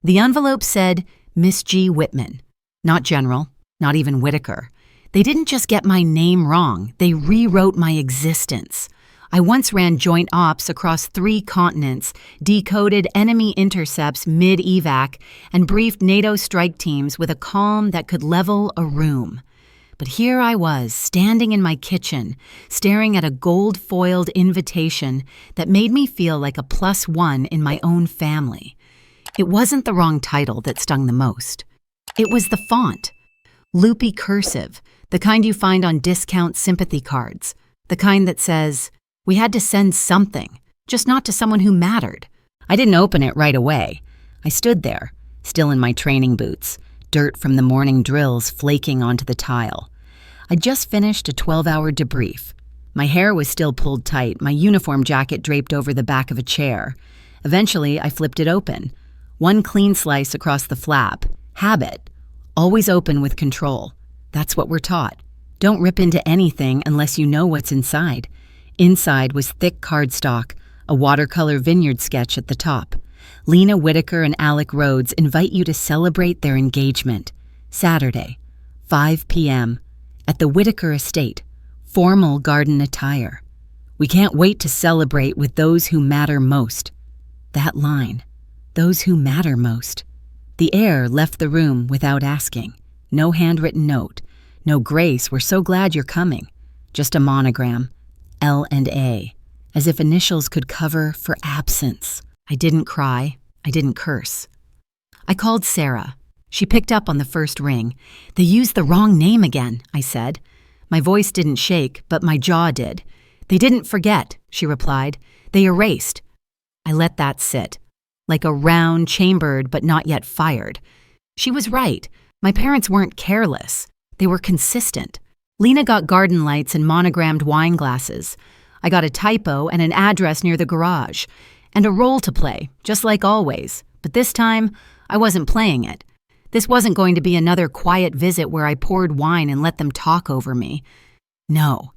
The envelope said, Miss G. Whitman. Not General, not even Whitaker. They didn't just get my name wrong, they rewrote my existence. I once ran joint ops across 3 continents, decoded enemy intercepts mid-evac, and briefed NATO strike teams with a calm that could level a room. But here I was, standing in my kitchen, staring at a gold-foiled invitation that made me feel like a +1 in my own family. It wasn't the wrong title that stung the most. It was the font. Loopy cursive, the kind you find on discount sympathy cards. The kind that says, we had to send something, just not to someone who mattered. I didn't open it right away. I stood there, still in my training boots, dirt from the morning drills flaking onto the tile. I'd just finished a 12-hour debrief. My hair was still pulled tight, my uniform jacket draped over the back of a chair. Eventually, I flipped it open. One clean slice across the flap. Habit. Always open with control. That's what we're taught. Don't rip into anything unless you know what's inside. Inside was thick cardstock, a watercolor vineyard sketch at the top. Lena Whitaker and Alec Rhodes invite you to celebrate their engagement. Saturday, 5 p.m., at the Whitaker estate. Formal garden attire. We can't wait to celebrate with those who matter most. That line. Those who matter most. The heir left the room without asking. No handwritten note. No grace, we're so glad you're coming. Just a monogram. L&A. As if initials could cover for absence. I didn't cry. I didn't curse. I called Sarah. She picked up on the first ring. They used the wrong name again, I said. My voice didn't shake, but my jaw did. They didn't forget, she replied. They erased. I let that sit. Like a round, chambered, but not yet fired. She was right. My parents weren't careless. They were consistent. Lena got garden lights and monogrammed wine glasses. I got a typo and an address near the garage. And a role to play, just like always. But this time, I wasn't playing it. This wasn't going to be another quiet visit where I poured wine and let them talk over me. No.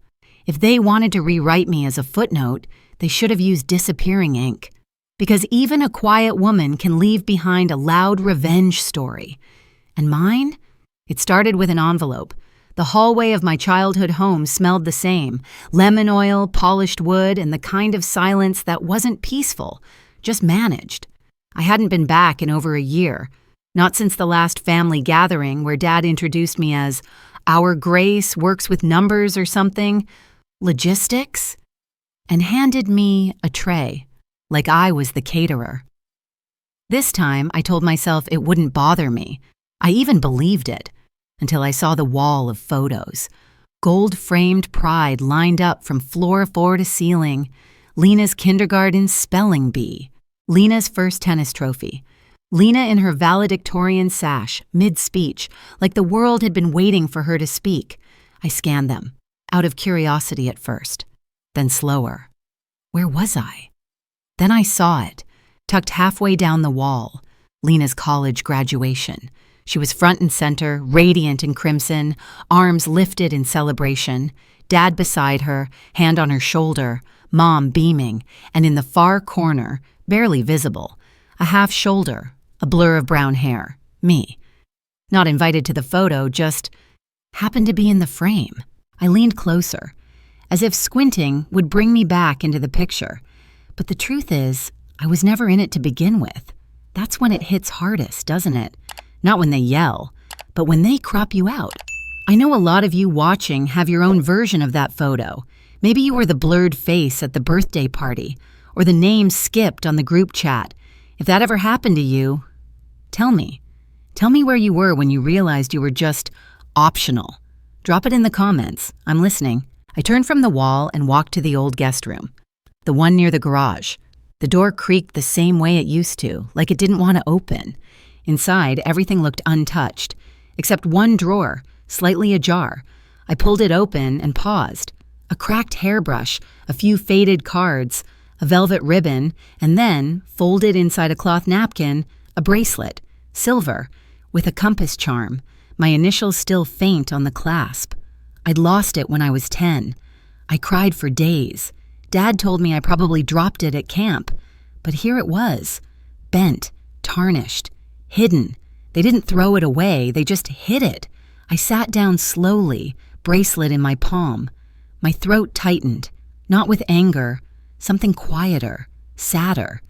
If they wanted to rewrite me as a footnote, they should have used disappearing ink. Because even a quiet woman can leave behind a loud revenge story. And mine? It started with an envelope. The hallway of my childhood home smelled the same. Lemon oil, polished wood, and the kind of silence that wasn't peaceful, just managed. I hadn't been back in over a year. Not since the last family gathering where Dad introduced me as, Our Grace works with numbers or something. Logistics? And handed me a tray. Like I was the caterer. This time, I told myself it wouldn't bother me. I even believed it, until I saw the wall of photos. Gold-framed pride lined up from floor to ceiling. Lena's kindergarten spelling bee. Lena's first tennis trophy. Lena in her valedictorian sash, mid-speech, like the world had been waiting for her to speak. I scanned them, out of curiosity at first, then slower. Where was I? Then I saw it, tucked halfway down the wall, Lena's college graduation. She was front and center, radiant in crimson, arms lifted in celebration, Dad beside her, hand on her shoulder, Mom beaming, and in the far corner, barely visible, a half shoulder, a blur of brown hair, me. Not invited to the photo, just happened to be in the frame. I leaned closer, as if squinting would bring me back into the picture. But the truth is, I was never in it to begin with. That's when it hits hardest, doesn't it? Not when they yell, but when they crop you out. I know a lot of you watching have your own version of that photo. Maybe you were the blurred face at the birthday party, or the name skipped on the group chat. If that ever happened to you, tell me. Tell me where you were when you realized you were just optional. Drop it in the comments. I'm listening. I turned from the wall and walked to the old guest room. The one near the garage. The door creaked the same way it used to, like it didn't want to open. Inside, everything looked untouched, except one drawer, slightly ajar. I pulled it open and paused. A cracked hairbrush, a few faded cards, a velvet ribbon, and then, folded inside a cloth napkin, a bracelet, silver, with a compass charm, my initials still faint on the clasp. I'd lost it when I was 10. I cried for days. Dad told me I probably dropped it at camp, but here it was, bent, tarnished, Hidden. They didn't throw it away, they just hid it. I sat down slowly, bracelet in my palm. My throat tightened, not with anger, something quieter, sadder.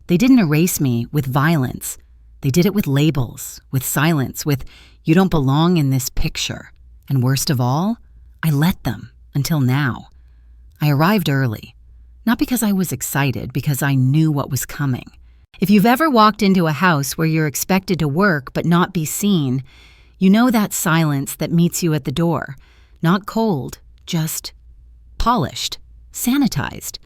They didn't erase me with violence. They did it with labels, with silence, with, "You don't belong in this picture." And worst of all, I let them, until now. I arrived early. Not because I was excited, because I knew what was coming. If you've ever walked into a house where you're expected to work but not be seen, you know that silence that meets you at the door. Not cold, just polished, sanitized.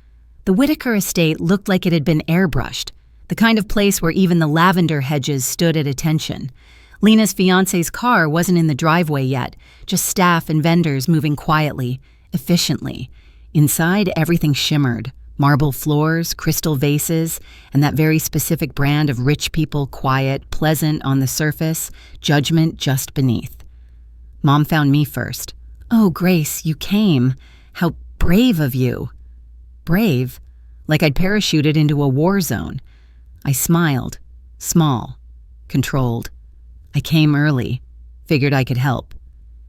The Whitaker estate looked like it had been airbrushed, the kind of place where even the lavender hedges stood at attention. Lena's fiance's car wasn't in the driveway yet, just staff and vendors moving quietly, efficiently. Inside, everything shimmered. Marble floors, crystal vases, and that very specific brand of rich people, quiet, pleasant on the surface, judgment just beneath. Mom found me first. "Oh, Grace, you came. How brave of you." Brave? Like I'd parachuted into a war zone. I smiled. Small. Controlled. "I came early. Figured I could help."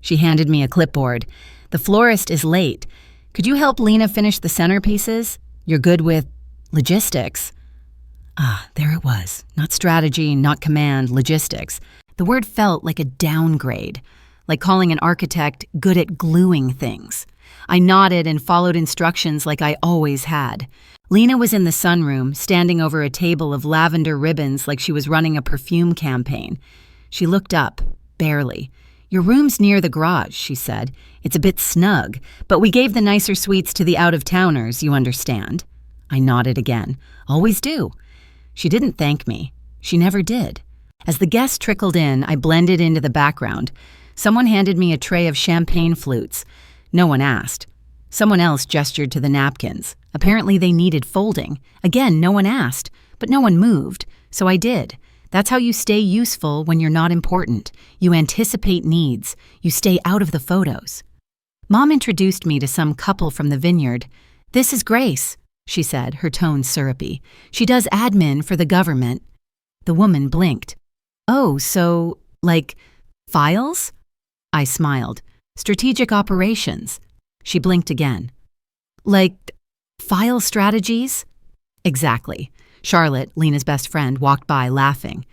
She handed me a clipboard. "The florist is late. Could you help Lena finish the centerpieces? You're good with logistics." There it was. Not strategy, not command, logistics. The word felt like a downgrade, like calling an architect good at gluing things. I nodded and followed instructions like I always had. Lena was in the sunroom, standing over a table of lavender ribbons like she was running a perfume campaign. She looked up, barely. "Your room's near the garage," she said. "It's a bit snug, but we gave the nicer suites to the out-of-towners, you understand." I nodded again. "Always do." She didn't thank me. She never did. As the guests trickled in, I blended into the background. Someone handed me a tray of champagne flutes. No one asked. Someone else gestured to the napkins. Apparently they needed folding. Again, no one asked, but no one moved, so I did. That's how you stay useful when you're not important. You anticipate needs. You stay out of the photos. Mom introduced me to some couple from the vineyard. "This is Grace," she said, her tone syrupy. "She does admin for the government." The woman blinked. "Oh, so, like, files?" I smiled. "Strategic operations." She blinked again. "Like, file strategies?" "Exactly." Charlotte, Lena's best friend, walked by laughing.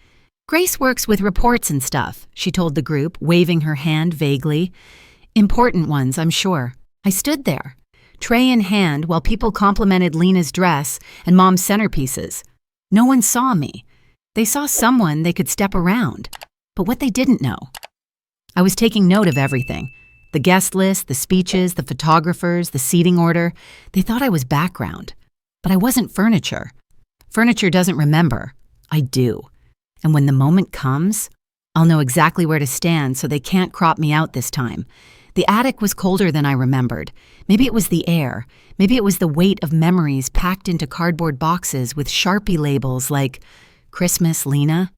"Grace works with reports and stuff," she told the group, waving her hand vaguely. "Important ones, I'm sure." I stood there, tray in hand, while people complimented Lena's dress and Mom's centerpieces. No one saw me. They saw someone they could step around. But what they didn't know. I was taking note of everything. The guest list, the speeches, the photographers, the seating order. They thought I was background. But I wasn't furniture. Furniture doesn't remember. I do. And when the moment comes, I'll know exactly where to stand so they can't crop me out this time. The attic was colder than I remembered. Maybe it was the air. Maybe it was the weight of memories packed into cardboard boxes with Sharpie labels like Christmas Lena,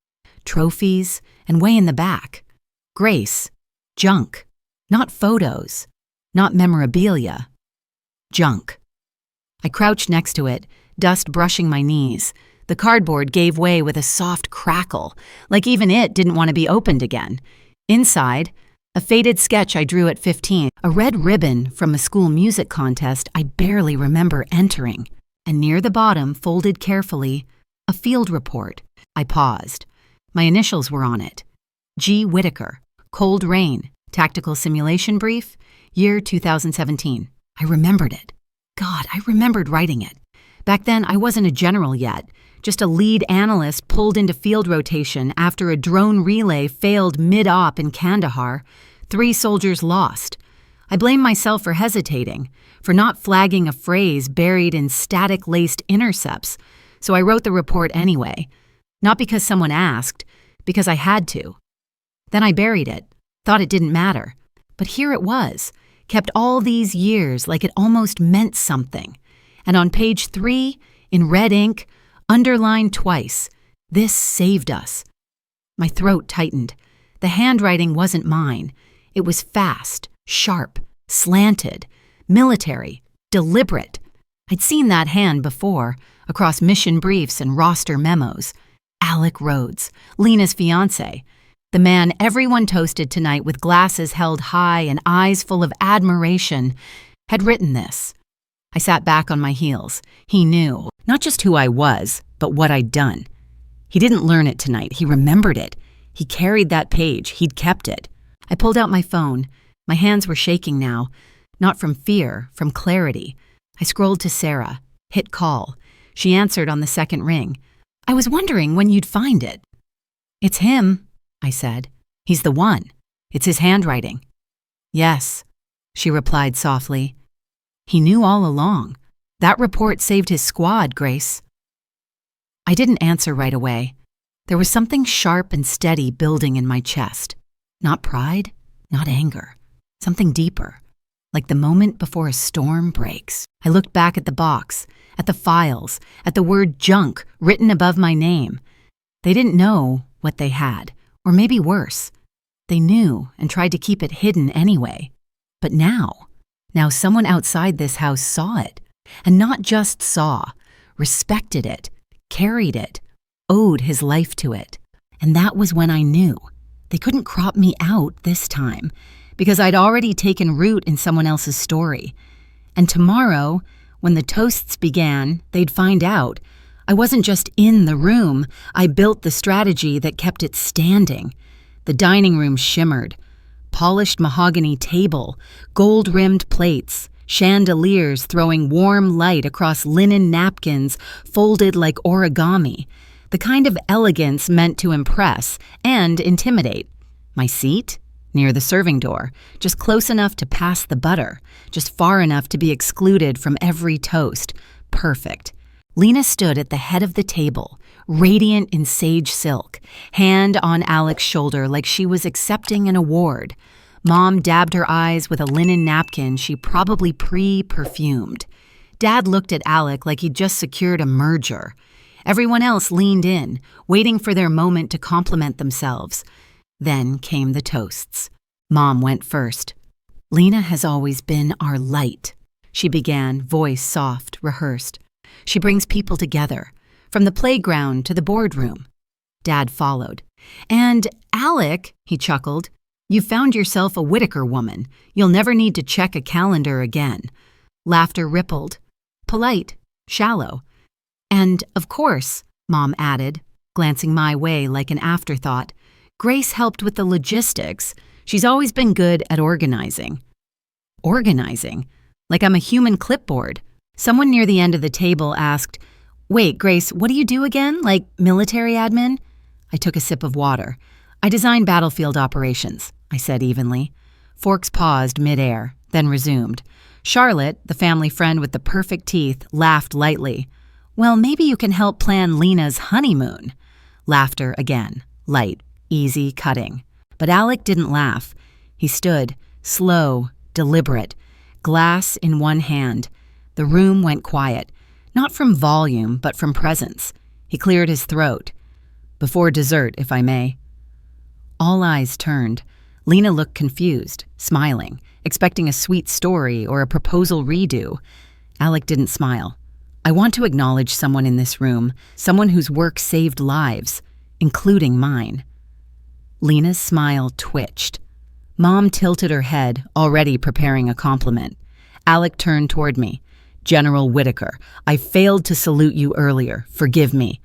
trophies, and way in the back, Grace, junk. Not photos, not memorabilia. Junk. I crouched next to it, dust brushing my knees. The cardboard gave way with a soft crackle, like even it didn't want to be opened again. Inside, a faded sketch I drew at 15, a red ribbon from a school music contest I barely remember entering, and near the bottom, folded carefully, a field report. I paused. My initials were on it. G. Whitaker, Cold Rain, Tactical Simulation Brief, year 2017. I remembered it. God, I remembered writing it. Back then, I wasn't a general yet, just a lead analyst pulled into field rotation after a drone relay failed mid-op in Kandahar. 3 soldiers lost. I blame myself for hesitating, for not flagging a phrase buried in static-laced intercepts, so I wrote the report anyway. Not because someone asked, because I had to. Then I buried it, thought it didn't matter. But here it was, kept all these years like it almost meant something. And on page 3, in red ink, underlined twice, "This saved us." My throat tightened. The handwriting wasn't mine. It was fast, sharp, slanted, military, deliberate. I'd seen that hand before, across mission briefs and roster memos. Alec Rhodes, Lena's fiance, the man everyone toasted tonight with glasses held high and eyes full of admiration, had written this. I sat back on my heels. He knew, not just who I was, but what I'd done. He didn't learn it tonight. He remembered it. He carried that page. He'd kept it. I pulled out my phone. My hands were shaking now, not from fear, from clarity. I scrolled to Sarah, hit call. She answered on the second ring. I was wondering when you'd find it. It's him, I said. He's the one. It's his handwriting. Yes, she replied softly. He knew all along. That report saved his squad, Grace. I didn't answer right away. There was something sharp and steady building in my chest. Not pride, not anger. Something deeper, like the moment before a storm breaks. I looked back at the box, at the files, at the word junk written above my name. They didn't know what they had, or maybe worse. They knew and tried to keep it hidden anyway. But now someone outside this house saw it, and not just saw, respected it, carried it, owed his life to it. And that was when I knew. They couldn't crop me out this time, because I'd already taken root in someone else's story. And tomorrow, when the toasts began, they'd find out. I wasn't just in the room. I built the strategy that kept it standing. The dining room shimmered. Polished mahogany table, gold-rimmed plates, chandeliers throwing warm light across linen napkins folded like origami, the kind of elegance meant to impress and intimidate. My seat? Near the serving door, just close enough to pass the butter, just far enough to be excluded from every toast. Perfect. Lena stood at the head of the table, radiant in sage silk, hand on Alec's shoulder like she was accepting an award. Mom dabbed her eyes with a linen napkin she probably pre-perfumed. Dad looked at Alec like he'd just secured a merger. Everyone else leaned in, waiting for their moment to compliment themselves. Then came the toasts. Mom went first. Lena has always been our light, she began, voice soft, rehearsed. She brings people together, from the playground to the boardroom. Dad followed. And Alec, he chuckled, you found yourself a Whitaker woman. You'll never need to check a calendar again. Laughter rippled. Polite, shallow. And, of course, Mom added, glancing my way like an afterthought, Grace helped with the logistics. She's always been good at organizing. Organizing? Like I'm a human clipboard. Someone near the end of the table asked, Wait, Grace, what do you do again? Like military admin? I took a sip of water. I design battlefield operations, I said evenly. Forks paused midair, then resumed. Charlotte, the family friend with the perfect teeth, laughed lightly. Well, maybe you can help plan Lena's honeymoon. Laughter again, light, easy, cutting. But Alec didn't laugh. He stood, slow, deliberate, glass in one hand. The room went quiet, not from volume, but from presence. He cleared his throat. Before dessert, if I may. All eyes turned. Lena looked confused, smiling, expecting a sweet story or a proposal redo. Alec didn't smile. I want to acknowledge someone in this room, someone whose work saved lives, including mine. Lena's smile twitched. Mom tilted her head, already preparing a compliment. Alec turned toward me. General Whitaker, I failed to salute you earlier. Forgive me.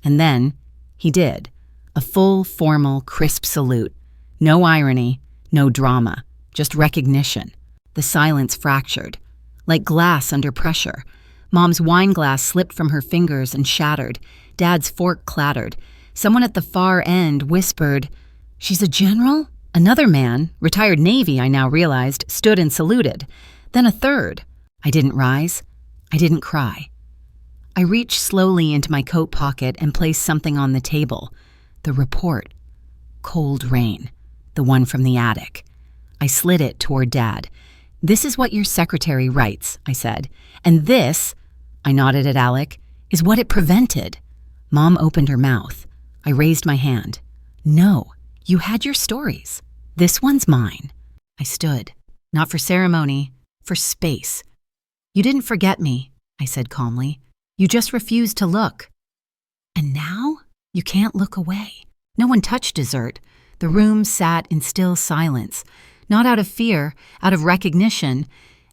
And then, he did. A full, formal, crisp salute. No irony, no drama, just recognition. The silence fractured. Like glass under pressure. Mom's wine glass slipped from her fingers and shattered. Dad's fork clattered. Someone at the far end whispered, She's a general? Another man, retired Navy I now realized, stood and saluted. Then a third. I didn't rise. I didn't cry. I reached slowly into my coat pocket and placed something on the table. The report. Cold Rain. The one from the attic. I slid it toward Dad. This is what your secretary writes, I said. And this, I nodded at Alec, is what it prevented. Mom opened her mouth. I raised my hand. No, you had your stories. This one's mine. I stood. Not for ceremony, for space. You didn't forget me, I said calmly. You just refused to look. And now? You can't look away. No one touched dessert. The room sat in still silence, not out of fear, out of recognition,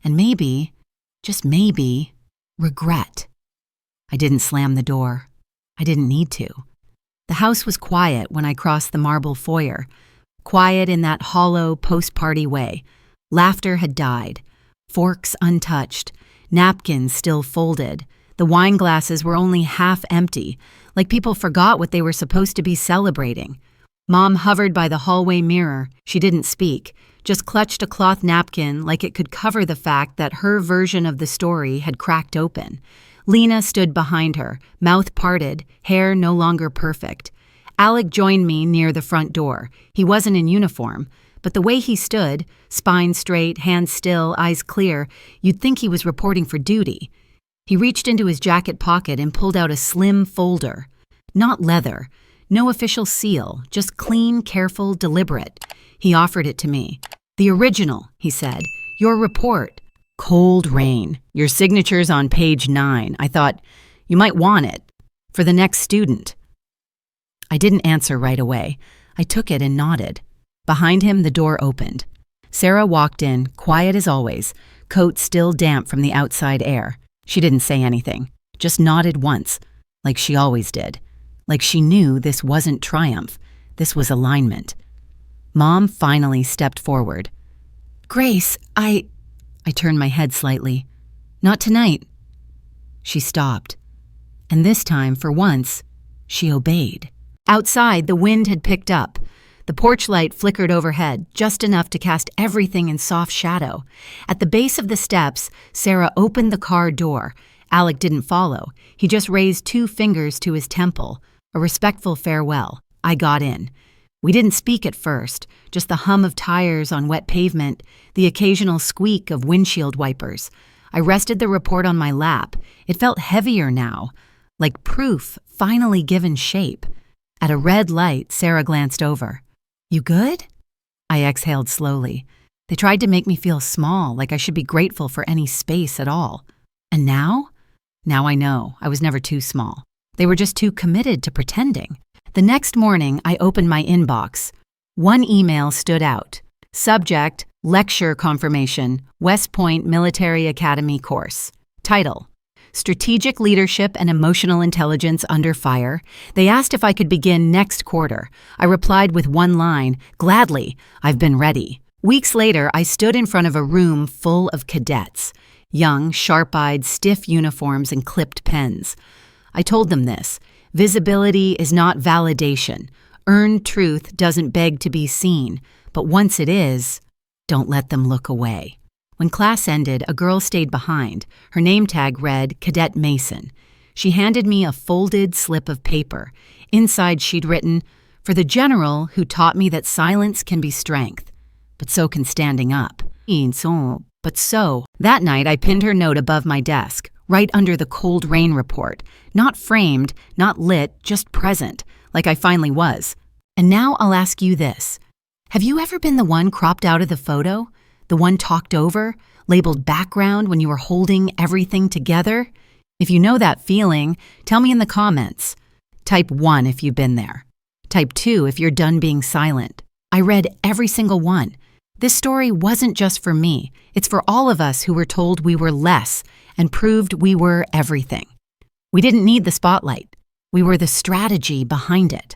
and maybe, just maybe, regret. I didn't slam the door. I didn't need to. The house was quiet when I crossed the marble foyer, quiet in that hollow post-party way. Laughter had died, forks untouched, napkins still folded. The wine glasses were only half empty, like people forgot what they were supposed to be celebrating. Mom hovered by the hallway mirror. She didn't speak, just clutched a cloth napkin like it could cover the fact that her version of the story had cracked open. Lena stood behind her, mouth parted, hair no longer perfect. Alec joined me near the front door. He wasn't in uniform, but the way he stood, spine straight, hands still, eyes clear, you'd think he was reporting for duty. He reached into his jacket pocket and pulled out a slim folder. Not leather, no official seal, just clean, careful, deliberate. He offered it to me. "The original," he said. "Your report. Cold rain. Your signature's on page 9. I thought, you might want it. For the next student." I didn't answer right away. I took it and nodded. Behind him, the door opened. Sarah walked in, quiet as always, coat still damp from the outside air. She didn't say anything, just nodded once, like she always did. Like she knew this wasn't triumph, this was alignment. Mom finally stepped forward. "Grace, I turned my head slightly. "Not tonight." She stopped. And this time, for once, she obeyed. Outside, the wind had picked up. The porch light flickered overhead, just enough to cast everything in soft shadow. At the base of the steps, Sarah opened the car door. Alec didn't follow. He just raised 2 fingers to his temple, a respectful farewell. I got in. We didn't speak at first, just the hum of tires on wet pavement, the occasional squeak of windshield wipers. I rested the report on my lap. It felt heavier now, like proof finally given shape. At a red light, Sarah glanced over. "You good?" I exhaled slowly. They tried to make me feel small, like I should be grateful for any space at all. And now? Now I know. I was never too small. They were just too committed to pretending. The next morning, I opened my inbox. One email stood out. Subject, lecture confirmation, West Point Military Academy course. Title, Strategic Leadership and Emotional Intelligence Under Fire. They asked if I could begin next quarter. I replied with one line, "Gladly, I've been ready." Weeks later, I stood in front of a room full of cadets. Young, sharp-eyed, stiff uniforms and clipped pens. I told them this. Visibility is not validation. Earned truth doesn't beg to be seen. But once it is, don't let them look away. When class ended, a girl stayed behind. Her name tag read Cadet Mason. She handed me a folded slip of paper. Inside she'd written, "For the general who taught me that silence can be strength, but so can standing up." That night I pinned her note above my desk, right under the cold rain report. Not framed, not lit, just present, like I finally was. And now I'll ask you this. Have you ever been the one cropped out of the photo? The one talked over, labeled background when you were holding everything together? If you know that feeling, tell me in the comments. Type 1 if you've been there. Type 2 if you're done being silent. I read every single one. This story wasn't just for me. It's for all of us who were told we were less and proved we were everything. We didn't need the spotlight. We were the strategy behind it.